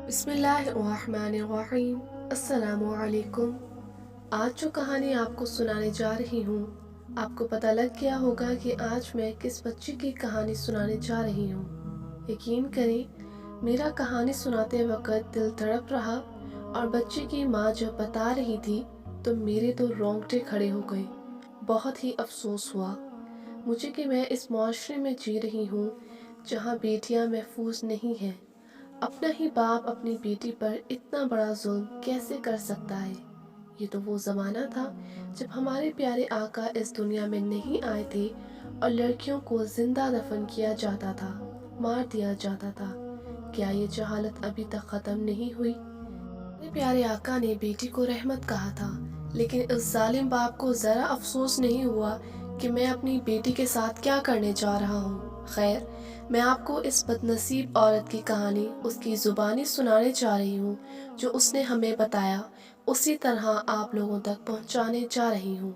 بسم اللہ الرحمن الرحیم۔ السلام علیکم۔ آج جو کہانی آپ کو سنانے جا رہی ہوں، آپ کو پتہ لگ گیا ہوگا کہ آج میں کس بچے کی کہانی سنانے جا رہی ہوں۔ یقین کریں، میرا کہانی سناتے وقت دل تڑپ رہا اور بچے کی ماں جب بتا رہی تھی تو میرے تو رونگٹے کھڑے ہو گئے۔ بہت ہی افسوس ہوا مجھے کہ میں اس معاشرے میں جی رہی ہوں جہاں بیٹیاں محفوظ نہیں ہیں۔ اپنا ہی باپ اپنی بیٹی پر اتنا بڑا ظلم کیسے کر سکتا ہے؟ یہ تو وہ زمانہ تھا جب ہمارے پیارے آقا اس دنیا میں نہیں آئے تھے اور لڑکیوں کو زندہ دفن کیا جاتا تھا، مار دیا جاتا تھا۔ کیا یہ جہالت ابھی تک ختم نہیں ہوئی؟ میرے پیارے آقا نے بیٹی کو رحمت کہا تھا، لیکن اس ظالم باپ کو ذرا افسوس نہیں ہوا کہ میں اپنی بیٹی کے ساتھ کیا کرنے جا رہا ہوں۔ خیر، میں آپ کو اس بد نصیب عورت کی کہانی اس کی زبانی سنانے جا رہی ہوں جو اس نے ہمیں بتایا، اسی طرح آپ لوگوں تک پہنچانے جا رہی ہوں۔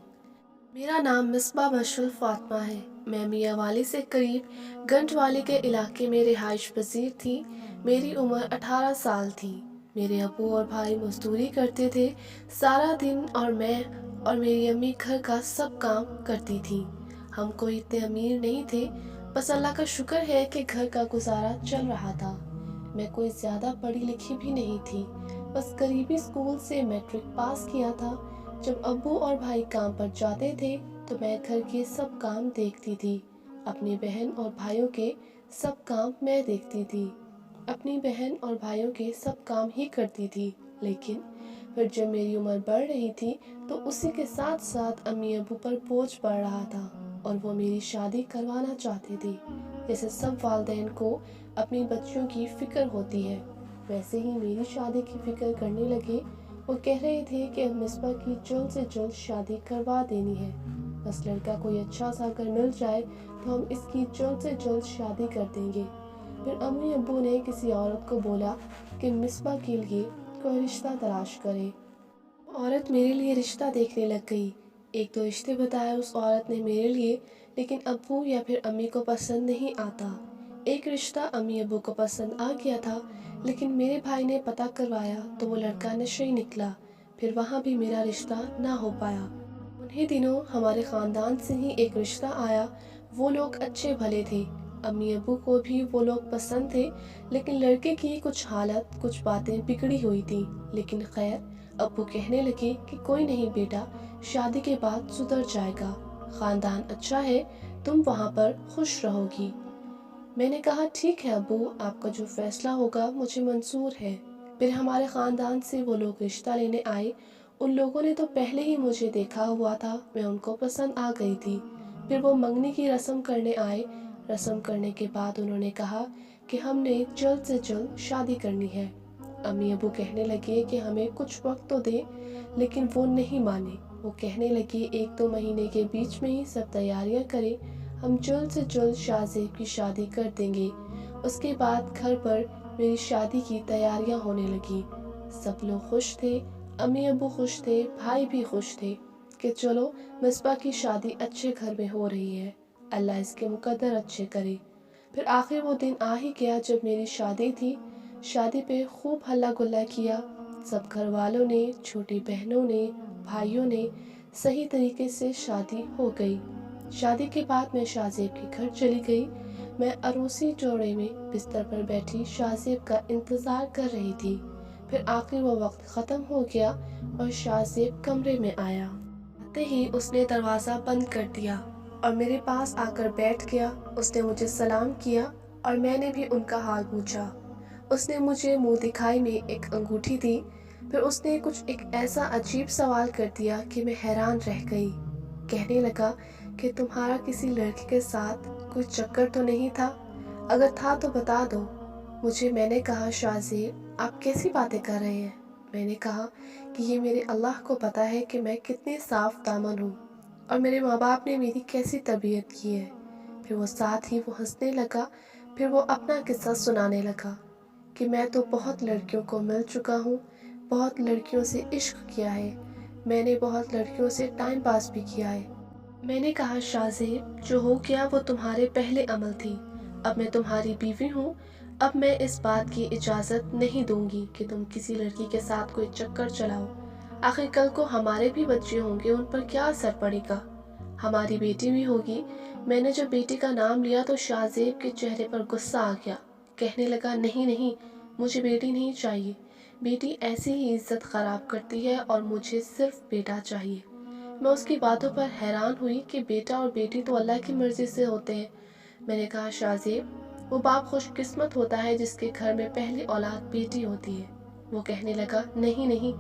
میرا نام مصباح مشعل فاطمہ ہے۔ میں میاں والی سے قریب گنج والی کے علاقے میں رہائش پذیر تھی۔ میری عمر 18 سال تھی۔ میرے ابو اور بھائی مزدوری کرتے تھے سارا دن، اور میں اور میری امی گھر کا سب کام کرتی تھیں۔ ہم کوئی اتنے امیر نہیں تھے، بس اللہ کا شکر ہے کہ گھر کا گزارا چل رہا تھا۔ میں کوئی زیادہ پڑھی لکھی بھی نہیں تھی، بس قریبی اسکول سے میٹرک پاس کیا تھا۔ جب ابو اور بھائی کام پر جاتے تھے تو میں گھر کے سب کام دیکھتی تھی۔ اپنی بہن اور بھائیوں کے سب کام میں دیکھتی تھی۔ اپنی بہن اور بھائیوں کے سب کام ہی کرتی تھی، لیکن پھر جب میری عمر بڑھ رہی تھی تو اسی کے ساتھ ساتھ امی ابو پر بوجھ پڑ رہا تھا اور وہ میری شادی کروانا چاہتے تھے۔ جیسے سب والدین کو اپنی بچیوں کی فکر ہوتی ہے، ویسے ہی میری شادی کی فکر کرنے لگے۔ وہ کہہ رہے تھے کہ اب مصباح کی جلد سے جلد شادی کروا دینی ہے، بس لڑکا کوئی اچھا سا اگر مل جائے تو ہم اس کی جلد سے جلد شادی کر دیں گے۔ پھر امی ابو نے کسی عورت کو بولا کہ مصباح کے لیے کوئی رشتہ تلاش کرے۔ عورت میرے لیے رشتہ دیکھنے لگ گئی۔ ایک دو رشتے بتائے اس عورت نے میرے لیے، لیکن ابو یا پھر امی کو پسند نہیں آتا۔ ایک رشتہ امی ابو کو پسند آ گیا تھا، لیکن میرے بھائی نے پتہ کروایا تو وہ لڑکا نشئی نکلا۔ پھر وہاں بھی میرا رشتہ نہ ہو پایا۔ انہی دنوں ہمارے خاندان سے ہی ایک رشتہ آیا۔ وہ لوگ اچھے بھلے تھے، امی ابو کو بھی وہ لوگ پسند تھے، لیکن لڑکے کی کچھ حالت، کچھ باتیں بگڑی ہوئی تھی۔ لیکن خیر، ابو کہنے لگے کہ کوئی نہیں بیٹا، شادی کے بعد سدھر جائے گا، خاندان اچھا ہے، تم وہاں پر خوش رہو گی۔ میں نے کہا ٹھیک ہے ابو، آپ کا جو فیصلہ ہوگا مجھے منظور ہے۔ پھر ہمارے خاندان سے وہ لوگ رشتہ لینے آئے۔ ان لوگوں نے تو پہلے ہی مجھے دیکھا ہوا تھا، میں ان کو پسند آ گئی تھی۔ پھر وہ منگنی کی رسم کرنے آئے۔ رسم کرنے کے بعد انہوں نے کہا کہ ہم نے جلد سے جلد شادی کرنی ہے۔ امی ابو کہنے لگے کہ ہمیں کچھ وقت تو دے، لیکن وہ نہیں مانے۔ وہ کہنے لگے 1-2 مہینے کے بیچ میں ہی سب تیاریاں کریں، ہم جلد سے جلد شاہ زیب کی شادی کر دیں گے۔ اس کے بعد گھر پر میری شادی کی تیاریاں ہونے لگی۔ سب لوگ خوش تھے، امی ابو خوش تھے، بھائی بھی خوش تھے کہ چلو مصباح کی شادی اچھے گھر میں ہو رہی ہے، اللہ اس کے مقدر اچھے کرے۔ پھر آخر وہ دن آ ہی گیا جب میری شادی تھی۔ شادی پہ خوب ہلہ گلا کیا۔ سب گھر والوں نے، چھوٹی بہنوں نے، بھائیوں نے، صحیح طریقے سے شادی ہو گئی۔ شادی کے بعد میں شاہ زیب کے گھر چلی گئی۔ میں عروسی جوڑے میں بستر پر بیٹھی شاہ زیب کا انتظار کر رہی تھی۔ پھر آخر وہ وقت ختم ہو گیا اور شاہ زیب کمرے میں آیا۔ آتے ہی اس نے دروازہ بند کر دیا اور میرے پاس آ کر بیٹھ گیا۔ اس نے مجھے سلام کیا اور میں نے بھی ان کا حال پوچھا۔ اس نے مجھے منہ دکھائی میں ایک انگوٹھی دی۔ پھر اس نے کچھ ایک ایسا عجیب سوال کر دیا کہ میں حیران رہ گئی۔ کہنے لگا کہ تمہارا کسی لڑکے کے ساتھ کوئی چکر تو نہیں تھا؟ اگر تھا تو بتا دو مجھے۔ میں نے کہا شاہ زیب آپ کیسی باتیں کر رہے ہیں؟ میں نے کہا کہ یہ میرے اللہ کو پتہ ہے کہ میں کتنی صاف دامن ہوں اور میرے ماں باپ نے میری کیسی تربیت کی ہے۔ پھر وہ ساتھ ہی وہ ہنسنے لگا۔ پھر وہ اپنا قصہ سنانے لگا کہ میں تو بہت لڑکیوں کو مل چکا ہوں، بہت لڑکیوں سے عشق کیا ہے، میں نے بہت لڑکیوں سے ٹائم پاس بھی کیا ہے۔ میں نے کہا شاہ زیب جو ہو گیا وہ تمہارے پہلے عمل تھی، اب میں تمہاری بیوی ہوں، اب میں اس بات کی اجازت نہیں دوں گی کہ تم کسی لڑکی کے ساتھ کوئی چکر چلاؤ۔ آخر کل کو ہمارے بھی بچے ہوں گے، ان پر کیا اثر پڑے گا؟ ہماری بیٹی بھی ہوگی۔ میں نے جب بیٹی کا نام لیا تو شاہ زیب کے چہرے پر غصہ آ گیا۔ کہنے لگا، نہیں نہیں، مجھے بیٹی نہیں چاہیے۔ بیٹی ایسی ہی عزت خراب کرتی ہے اور مجھے صرف بیٹا چاہیے۔ میں اس کی باتوں پر حیران ہوئی کہ بیٹا اور بیٹی تو اللہ کی مرضی سے ہوتے ہیں۔ میں نے کہا، شاہ زیب، وہ باپ خوش قسمت ہوتا ہے جس کے گھر میں پہلی اولاد بیٹی ہوتی ہے۔ وہ کہنے لگا، نہیں نہیں،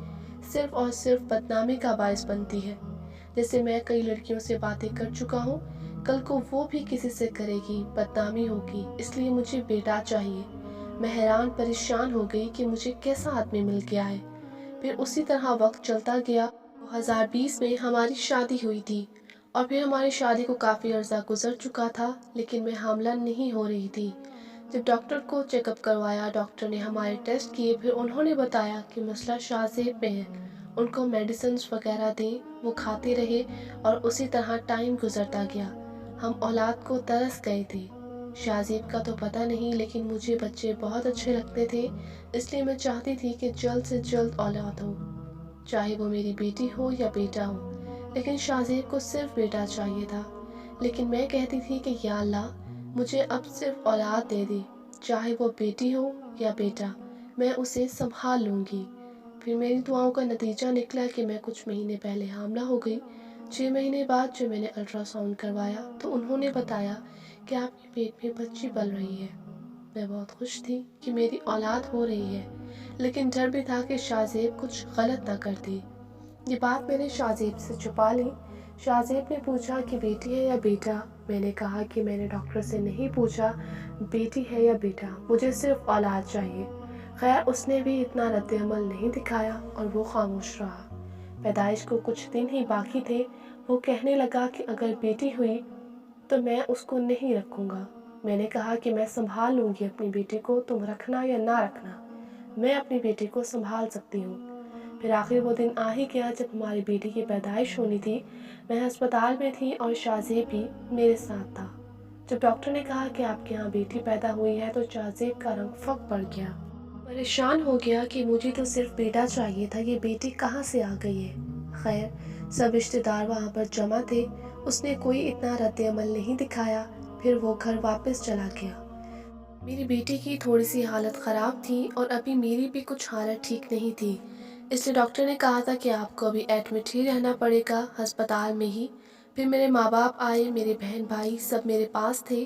صرف اور صرف بدنامی کا باعث بنتی ہے۔ جیسے میں کئی لڑکیوں سے باتیں کر چکا ہوں، کل کو وہ بھی کسی سے کرے گی، بدنامی ہوگی، اس لیے مجھے بیٹا چاہیے۔ میں حیران پریشان ہو گئی کہ مجھے کیسا آدمی مل گیا ہے۔ پھر اسی طرح وقت چلتا گیا۔ 2020 میں ہماری شادی ہوئی تھی اور پھر ہماری شادی کو کافی عرصہ گزر چکا تھا، لیکن میں حاملہ نہیں ہو رہی تھی۔ جب ڈاکٹر کو چیک اپ کروایا، ڈاکٹر نے ہمارے ٹیسٹ کیے، پھر انہوں نے بتایا کہ مسئلہ شاہ زیب میں ہے۔ ان کو میڈیسنز وغیرہ دیں، وہ کھاتے رہے اور اسی طرح ٹائم گزرتا گیا۔ ہم اولاد کو ترس گئے تھے۔ شاہ زیب کا تو پتہ نہیں، لیکن مجھے بچے بہت اچھے لگتے تھے، اس لیے میں چاہتی تھی کہ جلد سے جلد اولاد ہو، چاہے وہ میری بیٹی ہو یا بیٹا ہو۔ لیکن شاہ زیب کو صرف بیٹا چاہیے تھا۔ لیکن میں کہتی تھی کہ یا اللہ، مجھے اب صرف اولاد دے دے، چاہے وہ بیٹی ہو یا بیٹا، میں اسے سنبھال لوں گی۔ پھر میری دعاؤں کا نتیجہ نکلا کہ میں کچھ مہینے پہلے حاملہ ہو گئی۔ 6 مہینے بعد جب میں نے الٹرا ساؤنڈ کروایا تو انہوں نے بتایا کہ آپ کے پیٹ میں بچی پل رہی ہے۔ میں بہت خوش تھی کہ میری اولاد ہو رہی ہے، لیکن ڈر بھی تھا کہ شاہ زیب کچھ غلط نہ کر دے۔ یہ بات میں نے شاہ زیب سے چھپا لی۔ شاہ زیب نے پوچھا کہ بیٹی ہے یا بیٹا؟ میں نے کہا کہ میں نے ڈاکٹر سے نہیں پوچھا بیٹی ہے یا بیٹا، مجھے صرف اولاد چاہیے۔ خیر، اس نے بھی اتنا رد عمل نہیں دکھایا اور وہ خاموش رہا۔ پیدائش کو کچھ دن ہی باقی تھے۔ وہ کہنے لگا کہ اگر بیٹی ہوئی تو میں اس کو نہیں رکھوں گا۔ میں نے کہا کہ میں سنبھال لوں گی اپنی بیٹی کو، تم رکھنا یا نہ رکھنا، میں اپنی بیٹی کو سنبھال سکتی ہوں۔ پھر آخر وہ دن آ ہی گیا جب ہماری بیٹی کی پیدائش ہونی تھی۔ میں ہسپتال میں تھی اور شاہ زیب بھی میرے ساتھ تھا۔ جب ڈاکٹر نے کہا کہ آپ کے ہاں بیٹی پیدا ہوئی ہے تو شاہ زیب کا رنگ پھک پڑ گیا۔ پریشان ہو گیا کہ مجھے تو صرف بیٹا چاہیے تھا، یہ بیٹی کہاں سے آ گئی ہے؟ خیر، سب رشتہ دار وہاں پر جمع تھے۔ اس نے کوئی اتنا رد عمل نہیں دکھایا۔ پھر وہ گھر واپس چلا گیا۔ میری بیٹی کی تھوڑی سی حالت خراب تھی اور ابھی میری بھی کچھ حالت ٹھیک نہیں تھی، اس لیے ڈاکٹر نے کہا تھا کہ آپ کو ابھی ایڈمٹ ہی رہنا پڑے گا، ہسپتال میں ہی۔ پھر میرے ماں باپ آئے، میرے بہن بھائی سب میرے پاس تھے۔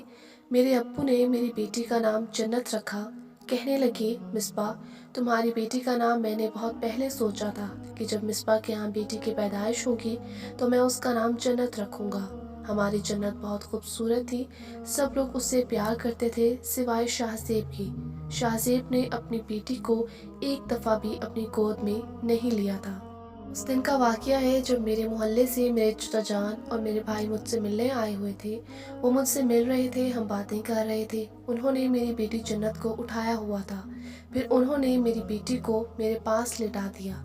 میرے ابو نے میری بیٹی کا نام جنت رکھا۔ کہنے لگے، مصباح، تمہاری بیٹی کا نام میں نے بہت پہلے سوچا تھا کہ جب مصباح کے ہاں بیٹی کی پیدائش ہوگی تو میں اس کا نام جنت رکھوں گا۔ ہماری جنت بہت خوبصورت تھی، سب لوگ اس سے پیار کرتے تھے سوائے شاہ زیب کی۔ شاہ زیب نے اپنی بیٹی کو ایک دفعہ بھی اپنی گود میں نہیں لیا تھا۔ اس دن کا واقعہ ہے جب میرے محلے سے میرے چچا جان اور میرے بھائی مجھ سے ملنے آئے ہوئے تھے۔ وہ مجھ سے مل رہے تھے، ہم باتیں کر رہے تھے۔ انہوں نے میری بیٹی جنت کو اٹھایا ہوا تھا، پھر انہوں نے میری بیٹی کو میرے پاس لٹا دیا۔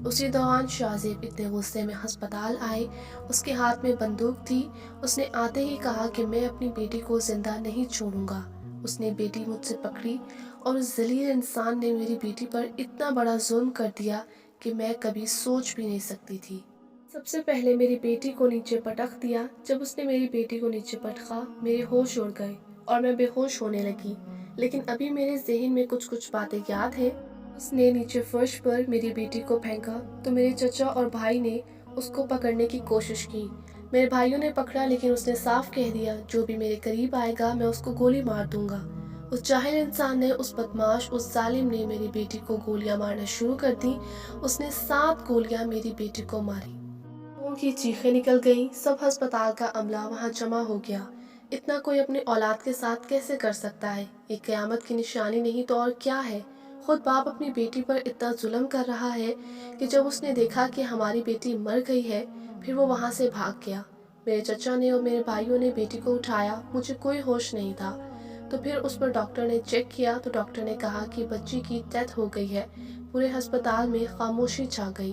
اسی دوران شاہ زیب اتنے غصے میں ہسپتال آئے، اس کے ہاتھ میں بندوق تھی۔ اس نے آتے ہی کہا کہ میں اپنی بیٹی کو زندہ نہیں چھوڑوں گا۔ اس نے بیٹی مجھ سے پکڑی اور اس ذلیل انسان نے میری بیٹی پر اتنا بڑا ظلم کر دیا کہ میں کبھی سوچ بھی نہیں سکتی تھی۔ سب سے پہلے میری بیٹی کو نیچے پٹک دیا۔ جب اس نے میری بیٹی کو نیچے پٹکا، میرے ہوش اڑ گئے اور میں بے ہوش ہونے لگی، لیکن ابھی میرے ذہن میں کچھ باتیں یاد ہیں۔ اس نے نیچے فرش پر میری بیٹی کو پھینکا تو میرے چچا اور بھائی نے اس کو پکڑنے کی کوشش کی۔ میرے بھائیوں نے پکڑا، لیکن اس نے صاف کہہ دیا، جو بھی میرے قریب آئے گا میں اس کو گولی مار دوں گا۔ اس جاہل انسان نے، اس بدماش، اس ظالم نے میری بیٹی کو گولیاں مارنا شروع کر دی۔ اس نے 7 گولیاں میری بیٹی کو ماری۔ لوگوں کی چیخیں نکل گئیں، سب ہسپتال کا عملہ وہاں جمع ہو گیا۔ اتنا کوئی اپنی اولاد کے ساتھ کیسے کر سکتا ہے؟ یہ قیامت کی نشانی نہیں تو اور کیا ہے؟ خود باپ اپنی بیٹی پر اتنا ظلم کر رہا ہے کہ جب اس نے دیکھا کہ ہماری بیٹی مر گئی ہے، پھر وہ وہاں سے بھاگ گیا۔ میرے چچا نے اور میرے بھائیوں نے بیٹی کو اٹھایا، مجھے کوئی ہوش نہیں تھا۔ تو پھر اس پر ڈاکٹر نے چیک کیا تو ڈاکٹر نے کہا کہ بچی کی ڈیتھ ہو گئی ہے۔ پورے ہسپتال میں خاموشی چھا گئی۔